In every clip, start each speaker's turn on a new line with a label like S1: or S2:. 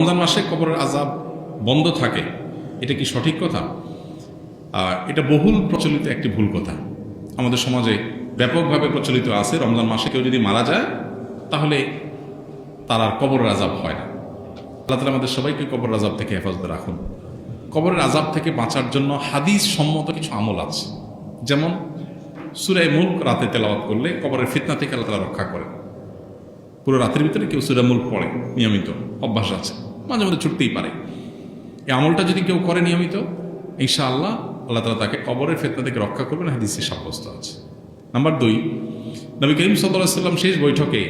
S1: রমজান মাসে কবরের আযাব বন্ধ থাকে, এটা কি সঠিক কথা? এটা বহুল প্রচলিত একটি ভুল কথা। আমাদের সমাজে ব্যাপকভাবে প্রচলিত আছে, রমজান মাসে কেউ যদি মারা যায় তাহলে তার আর কবরের আযাব হয় না। আল্লাহ তাআলা আমাদের সবাইকে কবরের আযাব থেকে হেফাজতে রাখুন। কবরের আযাব থেকে বাঁচার জন্য হাদিস সম্মত কিছু আমল আছে, যেমন সূরা মুলক রাতে তেলাওয়াত করলে কবরের ফিতনা থেকে আল্লাহ তাআলা রক্ষা করেন। পুরো রাতের ভিতরে কেউ সূরা মুলক পড়ে, নিয়মিত অভ্যাস আছে, মাঝে মাঝে ছুটতেই পারে, এই আমলটা যদি কেউ করে নিয়মিত, ইনশাআল্লাহ আল্লাহ তাআলা তাকে কবরের ফিতনা থেকে রক্ষা করবেন, হাদিসে সাব্যস্ত আছে। নাম্বার 2, নবী করিম সাল্লাল্লাহু আলাইহি ওয়াসাল্লাম শেষ বৈঠকে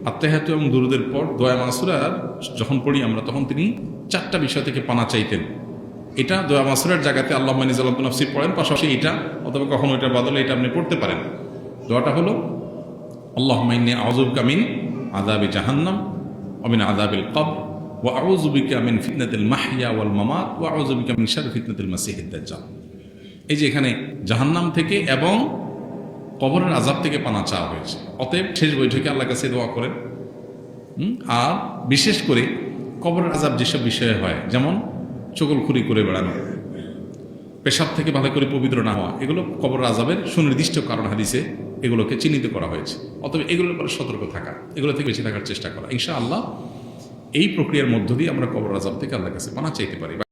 S1: আত্তাহিয়াতু এবং দুরুদের পর দোয়া মাসুরার যখন পড়ি আমরা, তখন তিনি 4টা বিষয় থেকে পানা চাইতেন। এটা দোয়া মাসুরার জায়গাতে আল্লাহুম্মা ইন্নী যালামতু নাফসি পড়েন, পাশাপাশি এটা অথবা কখনো এটার বদলে এটা আপনি পড়তে পারেন। দোয়াটা হলো আল্লাহুম্মা ইন্নী আউযু বিকা মিন আযাবি জাহান্নাম ওয়া মিন আযাবিল কবর ওয়া আউযু বিকা মিন ফিতনাতিল মাহইয়া ওয়াল মামাত ওয়া আউযু বিকা মিন শাররি ফিতনাতিল মাসিহিদ দাজ্জাল। এই যে এখানে জাহান্নাম থেকে এবং কবরের আযাব থেকে পানা চাওয়া হয়েছে। অতএব শেষ বৈঠকে আল্লাহর কাছে দোয়া করেন। আর বিশেষ করে কবরের আযাব যেসব বিষয়ে হয়, যেমন চগলখুরি করে বেড়ানো, পেশাব থেকে ভালো করে পবিত্র না হওয়া, এগুলো কবরের আযাবের সুনির্দিষ্ট কারণ হাদিসে এগুলোকে চিহ্নিত করা হয়েছে। অতএব এগুলোর পরে সতর্ক থাকা, এগুলো থেকে বেঁচে থাকার চেষ্টা করা, ইনশাআল্লাহ এই প্রক্রিয়ার মধ্য দিয়ে আমরা কবরের আযাব থেকে আল্লাহর কাছে পানা চাইতে পারি।